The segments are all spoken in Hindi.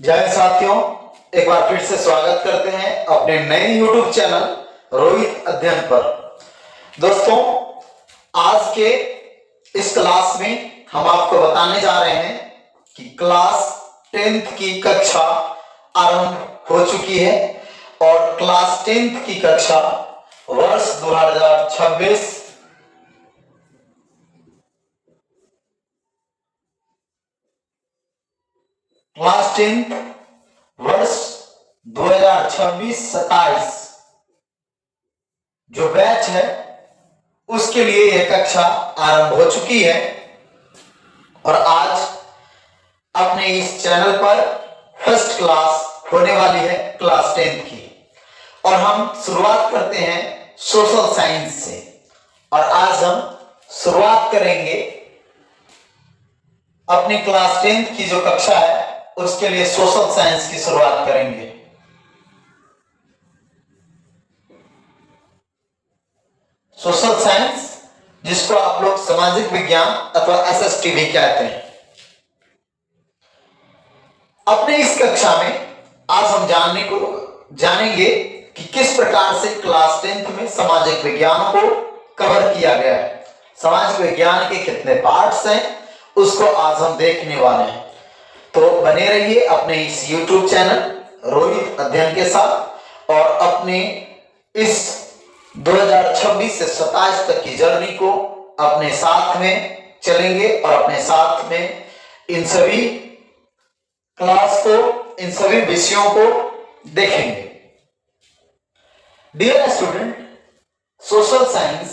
जय साथियों, एक बार फिर से स्वागत करते हैं अपने नए YouTube चैनल रोहित अध्ययन पर। दोस्तों, आज के इस क्लास में हम आपको बताने जा रहे हैं कि क्लास 10th की कक्षा आरंभ हो चुकी है और क्लास 10th की कक्षा वर्ष 2026 क्लास 10th वर्ष 2026-27 जो बैच है उसके लिए यह कक्षा आरंभ हो चुकी है और आज अपने इस चैनल पर फर्स्ट क्लास होने वाली है क्लास 10th की। और हम शुरुआत करते हैं सोशल साइंस से और आज हम शुरुआत करेंगे अपनी क्लास 10th की जो कक्षा है उसके लिए सोशल साइंस की शुरुआत करेंगे। सोशल साइंस जिसको आप लोग सामाजिक विज्ञान अथवा एसएसटी भी कहते हैं। अपने इस कक्षा में आज हम जानेंगे कि किस प्रकार से क्लास 10th में सामाजिक विज्ञान को कवर किया गया है। सामाजिक विज्ञान के कितने पार्ट्स हैं उसको आज हम देखने वाले हैं। तो बने रहिए अपने इस YouTube चैनल रोहित अध्ययन के साथ और अपने इस 2026 से 27 तक की जर्नी को अपने साथ में चलेंगे और अपने साथ में इन सभी क्लास को, इन सभी विषयों को देखेंगे। डियर स्टूडेंट, सोशल साइंस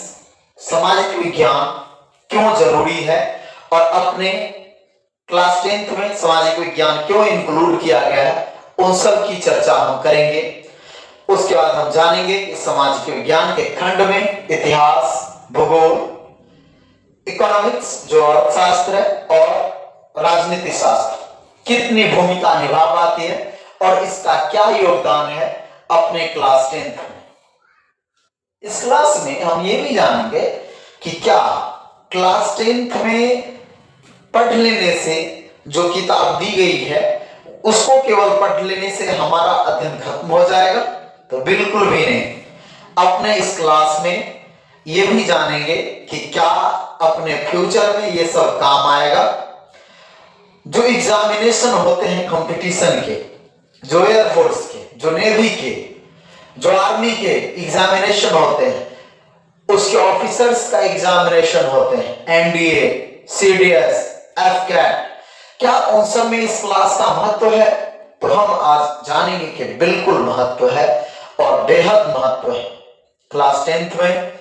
सामाजिक विज्ञान क्यों जरूरी है और अपने क्लास 10th में सामाजिक विज्ञान क्यों इंक्लूड किया गया है, उन सब की चर्चा हम करेंगे। उसके बाद हम जानेंगे कि सामाजिक विज्ञान के खंड में इतिहास, भूगोल, इकोनॉमिक्स जो अर्थशास्त्र है और राजनीति शास्त्र कितनी भूमिका निभा पाती है और इसका क्या योगदान है अपने क्लास 10th में। इस क्लास में हम ये भी जानेंगे कि क्या क्लास 10th में पढ़ लेने से जो किताब दी गई है उसको केवल पढ़ लेने से हमारा अध्ययन खत्म हो जाएगा? तो बिल्कुल भी नहीं। अपने इस क्लास में ये भी जानेंगे कि क्या अपने फ्यूचर में ये सब काम आएगा। जो एग्जामिनेशन होते हैं कंपटीशन के, जो एयरफोर्स के, जो नेवी के, जो आर्मी के एग्जामिनेशन होते हैं, उसके ऑफिसर्स का एग्जामिनेशन होते हैं, एनडीए, सीडीएस, एफकैट, क्या उन सब में इस क्लास का महत्व है? तो हम आज जानेंगे कि बिल्कुल महत्व है और बेहद महत्व है। क्लास 10th में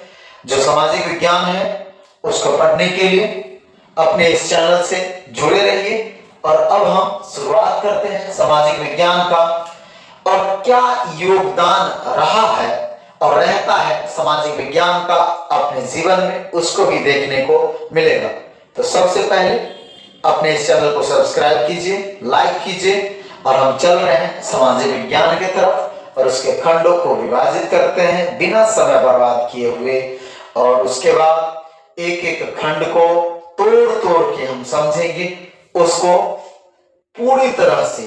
जो सामाजिक विज्ञान है उसको पढ़ने के लिए अपने इस चैनल से जुड़े रहिए। और अब हम शुरुआत करते हैं सामाजिक विज्ञान का और क्या योगदान रहा है और रहता है सामाजिक विज्ञान का अपने जीवन में, उसको भी देखने को मिलेगा। तो सबसे पहले अपने इस चैनल को सब्सक्राइब कीजिए, लाइक कीजिए और हम चल रहे हैं सामाजिक विज्ञान की तरफ और उसके खंडों को विभाजित करते हैं बिना समय बर्बाद किए हुए। और उसके बाद एक एक खंड को तोड़ तोड़ के हम समझेंगे, उसको पूरी तरह से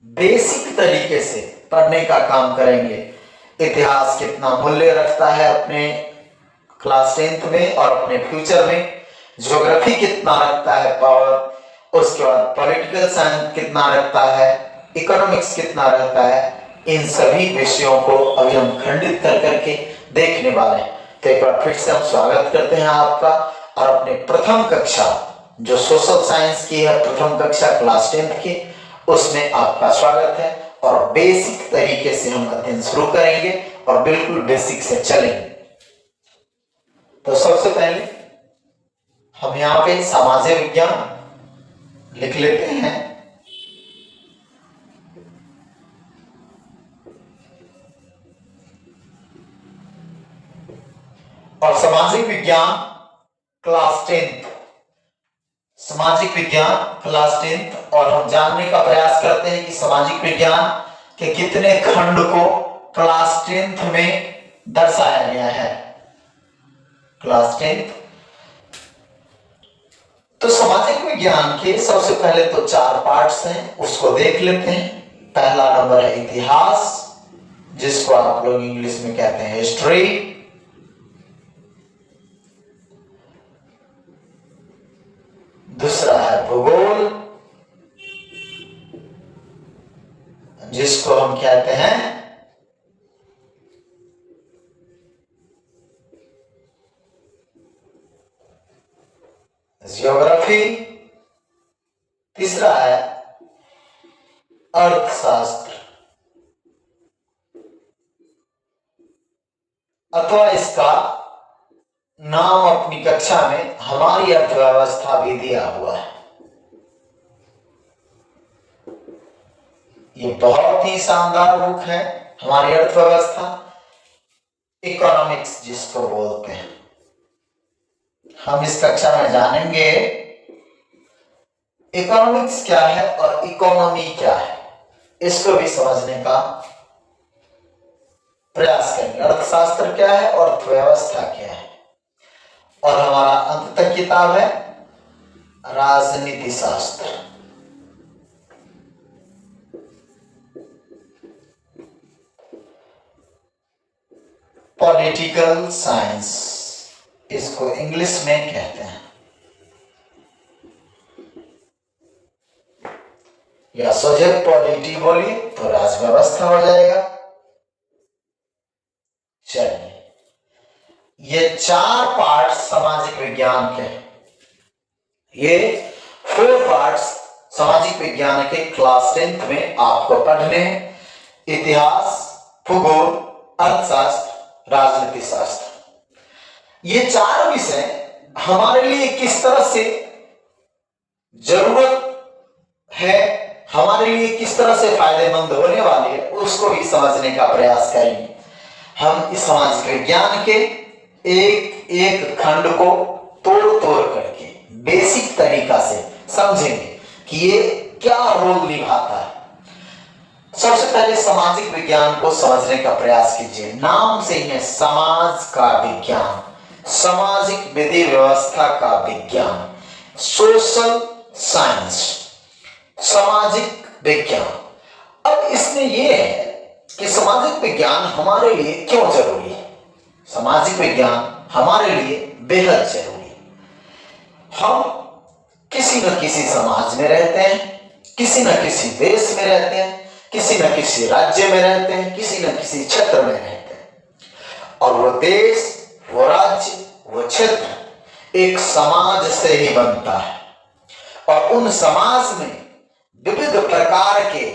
बेसिक तरीके से पढ़ने का काम करेंगे। इतिहास कितना मूल्य रखता है अपने क्लास 10th में और अपने फ्यूचर में, ज्योग्राफी कितना रखता है पावर, उसके बाद पॉलिटिकल साइंस कितना रखता है, इकोनॉमिक्स कितना रहता है, इन सभी विषयों को अभी हम खंडित कर करके देखने वाले हैं। तो एक बार फिर से हम स्वागत करते हैं आपका और अपने प्रथम कक्षा जो सोशल साइंस की है, प्रथम कक्षा क्लास 10th की, उसमें आपका स्वागत है और बेसिक तरीके से हम अध्ययन शुरू करेंगे और बिल्कुल बेसिक से चलेंगे। तो सबसे पहले हम यहाँ पे सामाजिक विज्ञान लिख लेते हैं। और सामाजिक विज्ञान क्लास 10th, सामाजिक विज्ञान क्लास 10th, और हम जानने का प्रयास करते हैं कि सामाजिक विज्ञान के कितने खंड को क्लास 10th में दर्शाया गया है। क्लास 10th तो सामाजिक विज्ञान के सबसे पहले तो 4 पार्ट्स हैं, उसको देख लेते हैं। पहला नंबर है इतिहास, जिसको आप लोग इंग्लिश में कहते हैं हिस्ट्री। दूसरा है भूगोल, जिसको हम कहते हैं ज्योग्राफी। तीसरा है अर्थशास्त्र, अथवा इसका नाम अपनी कक्षा में हमारी अर्थव्यवस्था भी दिया हुआ है। ये बहुत ही शानदार बुक है, हमारी अर्थव्यवस्था, इकोनॉमिक्स जिसको बोलते हैं। हम इस कक्षा में जानेंगे इकोनॉमिक्स क्या है और इकोनॉमी क्या है, इसको भी समझने का प्रयास करेंगे। अर्थशास्त्र क्या है और अर्थव्यवस्था क्या है। और हमारा अंत तक किताब है राजनीति शास्त्र। पॉलिटिकल साइंस इसको इंग्लिश में कहते हैं, या सोझे पॉलिटी बोलिए तो राज व्यवस्था हो जाएगा। चलिए, ये 4 पार्ट सामाजिक विज्ञान के, ये 4 पार्ट्स सामाजिक विज्ञान के क्लास 10th में आपको पढ़ने हैं। इतिहास, भूगोल, अर्थशास्त्र, राजनीति शास्त्र। ये 4 विषय हमारे लिए किस तरह से जरूरत है, हमारे लिए किस तरह से फायदेमंद होने वाले हैं, उसको भी समझने का प्रयास करेंगे। हम इस सामाजिक विज्ञान के एक एक खंड को तोड़ तोड़ करके बेसिक तरीका से समझेंगे कि ये क्या रोल निभाता है। सबसे पहले सामाजिक विज्ञान को समझने का प्रयास कीजिए। नाम से ही है समाज का विज्ञान, सामाजिक विधि व्यवस्था का विज्ञान, सोशल साइंस, सामाजिक विज्ञान। अब इसमें यह है कि सामाजिक विज्ञान हमारे लिए क्यों जरूरी है। सामाजिक विज्ञान हमारे लिए बेहद जरूरी है। हम किसी न किसी समाज में रहते हैं, किसी न किसी देश में रहते हैं, किसी न किसी राज्य में रहते हैं, किसी न किसी क्षेत्र में रहते हैं। और वो देश, वो राज्य, वो क्षेत्र एक समाज से ही बनता है। और उन समाज में विविध प्रकार के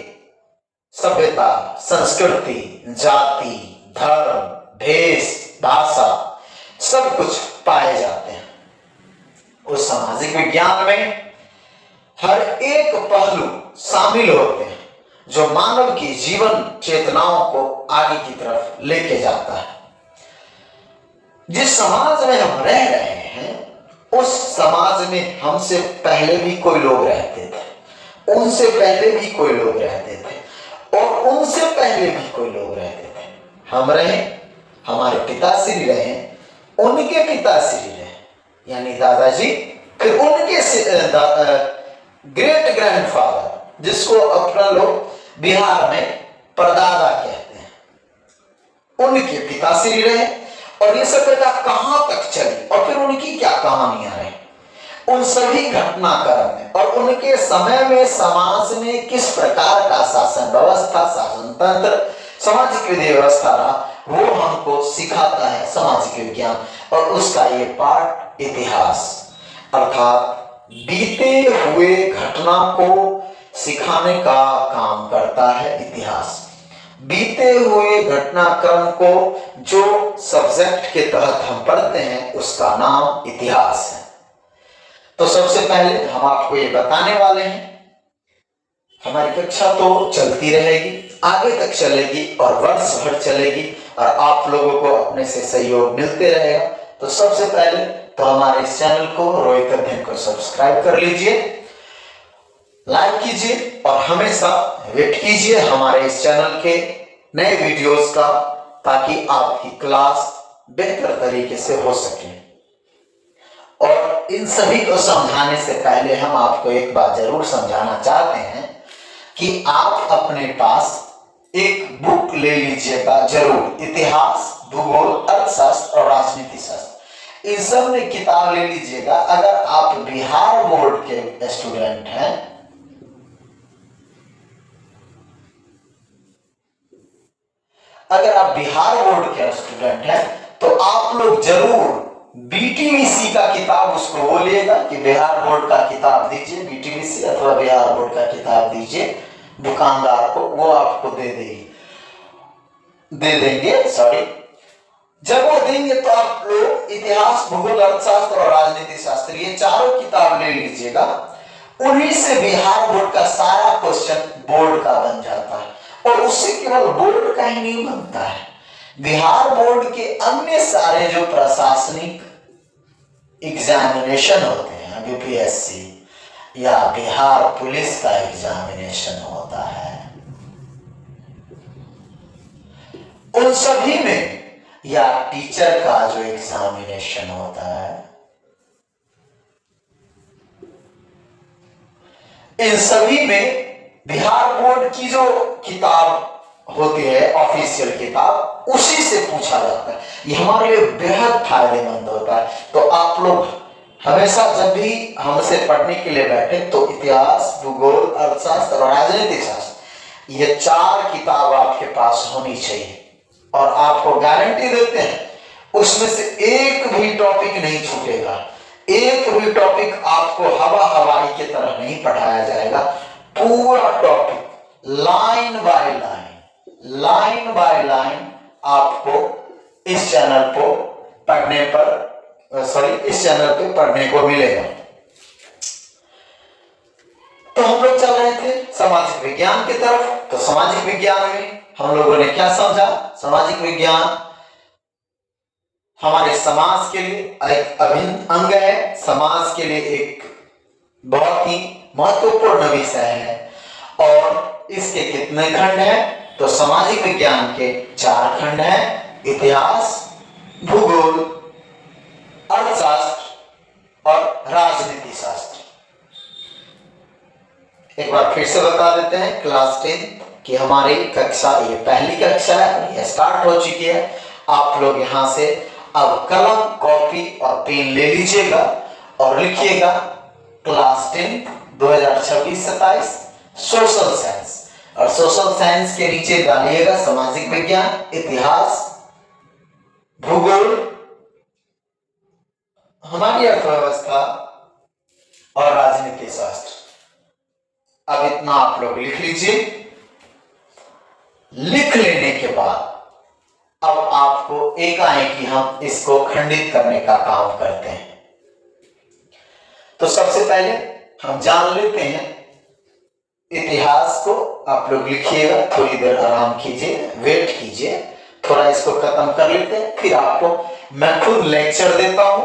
सभ्यता, संस्कृति, जाति, धर्म, भेष, भाषा सब कुछ पाए जाते हैं। उस सामाजिक विज्ञान में हर एक पहलू शामिल होते हैं जो मानव की जीवन चेतनाओं को आगे की तरफ लेके जाता है। जिस समाज में हम रह रहे हैं, उस समाज में हमसे पहले भी कोई लोग रहते थे, उनसे पहले भी कोई लोग रहते थे, और उनसे पहले भी कोई लोग रहते थे। हम रहे, हमारे पिताश्री रहे, उनके पिताश्री रहे, यानी दादाजी, फिर उनके ग्रेट ग्रैंडफादर, जिसको अपना लोग बिहार में परदादा कहते हैं, उनके पिताश्री रहे। और ये सभ्यता कहां तक चली और फिर उनकी क्या कहानियां रही, उन सभी घटनाक्रम में और उनके समय में समाज में किस प्रकार का शासन व्यवस्था, शासन तंत्र, सामाजिक विधि व्यवस्था रहा, वो हमको सिखाता है सामाजिक विज्ञान। और उसका ये पार्ट इतिहास, अर्थात बीते हुए घटना को सिखाने का काम करता है इतिहास। बीते हुए घटनाक्रम को जो सब्जेक्ट के तहत हम पढ़ते हैं, उसका नाम इतिहास है। तो सबसे पहले हम आपको ये बताने वाले हैं, हमारी कक्षा तो चलती रहेगी, आगे तक चलेगी और वर्ष भर चलेगी, और आप लोगों को अपने से सहयोग मिलते रहेगा। तो सबसे पहले तो हमारे इस चैनल को, रोहित अध्ययन को सब्सक्राइब कर लीजिए, लाइक कीजिए और हमेशा वेट कीजिए हमारे इस चैनल के नए वीडियोस का, ताकि आपकी क्लास बेहतर तरीके से हो सके। और इन सभी को समझाने से पहले हम आपको एक बात जरूर समझाना चाहते हैं कि आप अपने पास एक बुक ले लीजिएगा जरूर, इतिहास, भूगोल, अर्थशास्त्र और राजनीति शास्त्र, इन सब में किताब ले लीजिएगा। अगर आप बिहार बोर्ड के स्टूडेंट हैं, अगर आप बिहार बोर्ड के स्टूडेंट हैं तो आप लोग जरूर बीटीवीसी का किताब उसको बोलिएगा कि बिहार बोर्ड का किताब दीजिए, बीटीवीसी अथवा बिहार बोर्ड का किताब दीजिए दुकानदार को, वो आपको दे देंगे सॉरी। जब वो देंगे तो आप लोग इतिहास, भूगोल, अर्थशास्त्र और राजनीति शास्त्र ये चारों किताब ले लीजिएगा। उन्हीं से बिहार बोर्ड का सारा क्वेश्चन बोर्ड का बन जाता है, और उससे केवल बोर्ड का ही नहीं बनता है, बिहार बोर्ड के अन्य सारे जो प्रशासनिक एग्जामिनेशन होते हैं, बीपीएससी या बिहार पुलिस का एग्जामिनेशन होता है, उन सभी में, या टीचर का जो एग्जामिनेशन होता है, इन सभी में बिहार बोर्ड की जो किताब होती है, ऑफिशियल किताब, उसी से पूछा जाता है। ये हमारे लिए बेहद फायदेमंद होता है। तो आप लोग हमेशा जब भी हमसे पढ़ने के लिए बैठे तो इतिहास, भूगोल, अर्थशास्त्र और राजनीति शास्त्र ये चार किताब आपके पास होनी चाहिए, और आपको गारंटी देते हैं उसमें से एक भी टॉपिक नहीं छूटेगा, एक भी टॉपिक आपको हवा हवाई की तरह नहीं पढ़ाया जाएगा। पूरा टॉपिक लाइन बाय लाइन आपको इस चैनल को पढ़ने को मिलेगा। तो हम लोग चल रहे थे सामाजिक विज्ञान की तरफ। तो सामाजिक विज्ञान में हम लोगों ने क्या समझा? सामाजिक विज्ञान हमारे समाज के लिए एक अभिन्न अंग है, समाज के लिए एक बहुत ही महत्वपूर्ण विषय है। और इसके कितने खंड हैं? तो सामाजिक विज्ञान के 4 खंड हैं, इतिहास, भूगोल, अर्थशास्त्र और राजनीति शास्त्र। एक बार फिर से बता देते हैं, क्लास 10 की हमारी कक्षा, ये पहली कक्षा है, ये स्टार्ट हो चुकी है। आप लोग यहाँ से अब कलम, कॉपी और पेन ले लीजिएगा और लिखिएगा क्लास 10 2026-27 सोशल साइंस, और सोशल साइंस के नीचे डालिएगा सामाजिक विज्ञान, इतिहास, भूगोल, हमारी अर्थव्यवस्था और राजनीति शास्त्र। अब इतना आप लोग लिख लीजिए। लिख लेने के बाद अब आपको एकाएक हम इसको खंडित करने का काम करते हैं। तो सबसे पहले हम जान लेते हैं इतिहास को। आप लोग लिखिएगा, थोड़ी देर आराम कीजिए, वेट कीजिए, थोड़ा इसको खत्म कर लेते हैं। फिर आपको मैं खुद लेक्चर देता हूं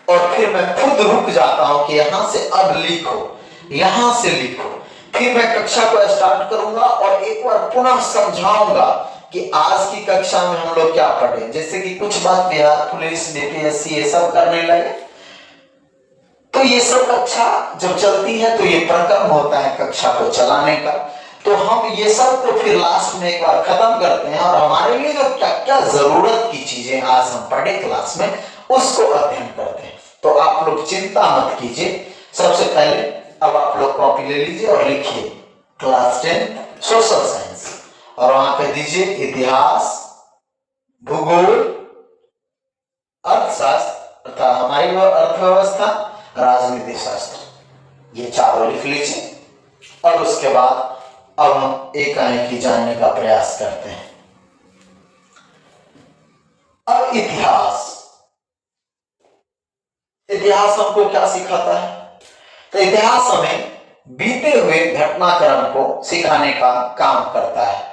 और फिर मैं खुद रुक जाता हूं कि यहां से अब लिखो, यहां से लिखो। फिर मैं कक्षा को स्टार्ट करूंगा और एक बार पुनः समझाऊंगा कि आज की कक्षा में हम लोग क्या पढ़े। जैसे कि कुछ बात बिहार पुलिस, बीपीएससी ये सब करने लगे, तो ये सब कक्षा जब चलती है तो ये प्रक्रम होता है कक्षा को चलाने का। तो हम ये सब को फिर लास्ट में एक बार खत्म करते हैं और हमारे लिए जो क्या क्या जरूरत की चीजें आज हम पढ़े क्लास में, उसको अध्ययन करते हैं। तो आप लोग चिंता मत कीजिए। सबसे पहले अब आप लोग कॉपी ले लीजिए और लिखिए क्लास 10 सोशल साइंस, और वहां पे दीजिए इतिहास, भूगोल, अर्थशास्त्र अर्थात हमारी अर्थव्यवस्था, राजनीति शास्त्र, ये चारों लिख लीजिए। और उसके बाद अब हम एकाएक ही जानने का प्रयास करते हैं। अब इतिहास हमको क्या सिखाता है? तो इतिहास हमें बीते हुए घटनाक्रम को सिखाने का काम करता है,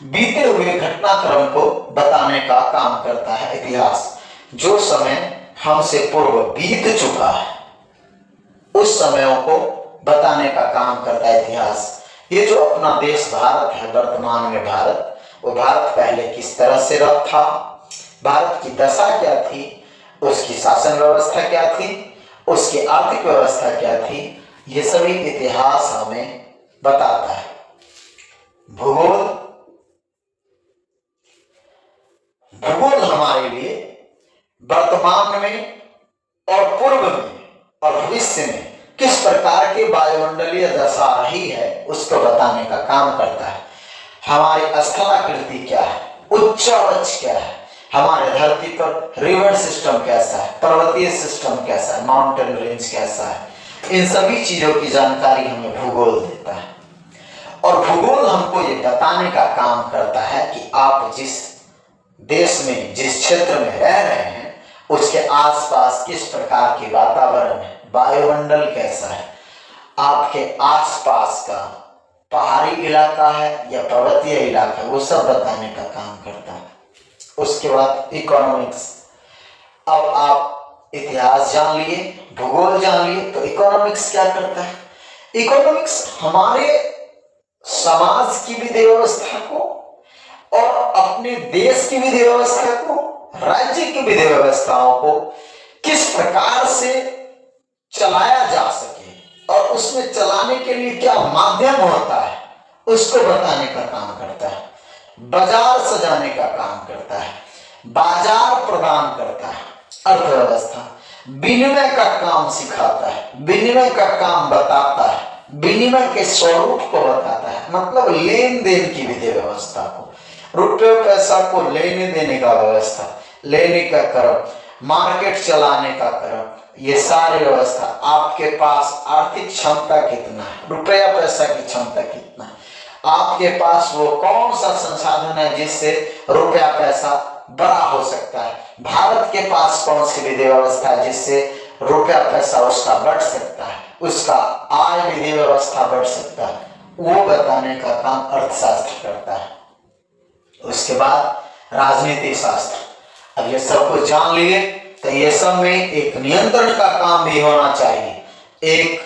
बीते हुए घटनाक्रम को बताने का काम करता है इतिहास। जो समय हमसे पूर्व बीत चुका है उस समयों को बताने का काम करता है इतिहास। ये जो अपना देश भारत है, वर्तमान में भारत, वो भारत पहले किस तरह से रहा था, भारत की दशा क्या थी, उसकी शासन व्यवस्था क्या थी, उसकी आर्थिक व्यवस्था क्या थी, ये सभी इतिहास हमें बताता है। भूगोल भूगोल हमारे लिए वर्तमान में और पूर्व में और भविष्य में किस प्रकार की वायुमंडलीय दशा रही है उसको बताने का काम करता है। हमारी स्थलाकृति क्या है, उच्चावच क्या है, हमारे धरती पर रिवर सिस्टम कैसा है, पर्वतीय सिस्टम कैसा है, माउंटेन रेंज कैसा है, इन सभी चीजों की जानकारी हमें भूगोल देता है। और भूगोल हमको ये बताने का काम करता है कि आप जिस देश में, जिस क्षेत्र में रह रहे हैं, उसके आसपास किस प्रकार के वातावरण है, वायुमंडल कैसा है, आपके आसपास का पहाड़ी इलाका है या पर्वतीय इलाका है, वो सब बताने का काम करता है। उसके बाद इकोनॉमिक्स। अब आप इतिहास जान लिए, भूगोल जान लिए, तो इकोनॉमिक्स क्या करता है? इकोनॉमिक्स हमारे समाज की विधि व्यवस्था को और अपने देश की विधि व्यवस्था को, राज्य की विधि व्यवस्थाओं को किस प्रकार से चलाया जा सके और उसमें चलाने के लिए क्या माध्यम होता है, उसको बताने का काम करता है। बाजार सजाने का काम करता है, बाजार प्रदान करता है, अर्थव्यवस्था विनिमय का काम सिखाता है, विनिमय का काम बताता है, विनिमय के स्वरूप को बताता है, मतलब लेन देन की विधि व्यवस्था को, रुपये पैसा को लेने देने का व्यवस्था, लेने का क्रम, मार्केट चलाने का क्रम, ये सारी व्यवस्था। आपके पास आर्थिक क्षमता कितना है, रुपया पैसा की क्षमता कितना है, आपके पास वो कौन सा संसाधन है जिससे रुपया पैसा बड़ा हो सकता है, भारत के पास कौन सी विधि व्यवस्था है जिससे रुपया पैसा उसका बढ़ सकता है, उसका आय विधि व्यवस्था बढ़ सकता है, वो बताने का काम अर्थशास्त्र करता है। उसके बाद राजनीति शास्त्र। अब ये सब कुछ जान लिए तो ये सब में एक नियंत्रण का काम भी होना चाहिए, एक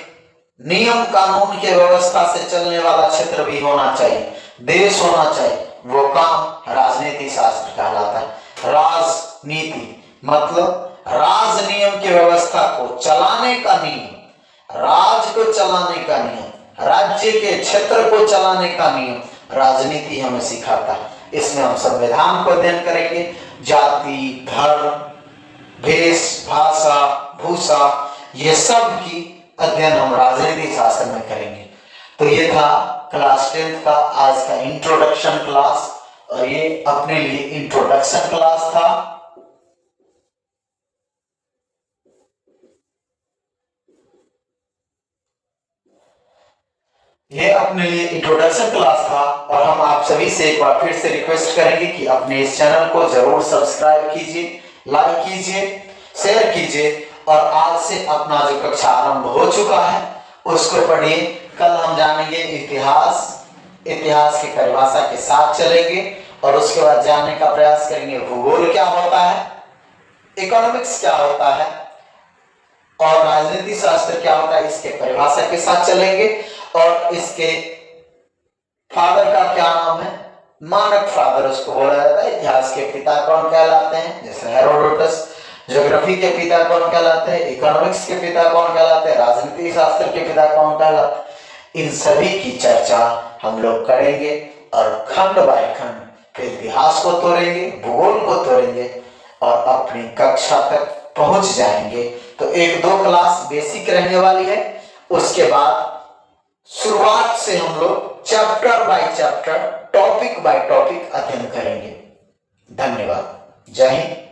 नियम कानून के व्यवस्था से चलने वाला क्षेत्र भी होना चाहिए, देश होना चाहिए, वो काम राजनीति शास्त्र कहलाता है। राजनीति मतलब राज नियम की व्यवस्था को चलाने का नियम, राज को चलाने का नियम, राज्य के क्षेत्र को चलाने का नियम राजनीति हमें सिखाता है। इसमें हम संविधान को अध्ययन करेंगे, जाति, धर्म, भेष, भाषा, भूषा, ये सब की अध्ययन हम राजनीति शास्त्र में करेंगे। तो ये था क्लास 10 का आज का इंट्रोडक्शन क्लास, और ये अपने लिए इंट्रोडक्शन क्लास था। ये अपने लिए इंट्रोडक्शन क्लास था, और हम आप सभी से एक बार फिर से रिक्वेस्ट करेंगे कि अपने इस चैनल को जरूर सब्सक्राइब कीजिए, लाइक कीजिए, शेयर कीजिए, और आज से अपना जो कक्षा आरंभ हो चुका है उसको पढ़िए। कल हम जानेंगे इतिहास, इतिहास की परिभाषा के साथ चलेंगे, और उसके बाद जानने का प्रयास करेंगे भूगोल क्या होता है, इकोनॉमिक्स क्या होता है, और राजनीति शास्त्र क्या होता है, इसके परिभाषा के साथ चलेंगे। और इसके फादर का क्या नाम है, मानक फादर उसको बोला जाता है। इतिहास के पिता कौन कहलाते हैं, जैसे हेरोडोटस। ज्योग्राफी के पिता कौन कहलाते हैं, इकोनॉमिक्स के पिता कौन कहलाते हैं, राजनीति शास्त्र के पिता कौन कहलाते हैं। इन सभी की चर्चा हम लोग करेंगे, और खंड बाय खंड इतिहास को तोड़ेंगे, भूगोल को तोड़ेंगे, और अपनी कक्षा तक पहुंच जाएंगे। तो 1-2 क्लास बेसिक रहने वाली है, उसके बाद शुरुआत से हम लोग chapter by chapter, topic by topic अध्ययन करेंगे। धन्यवाद। जय हिंद।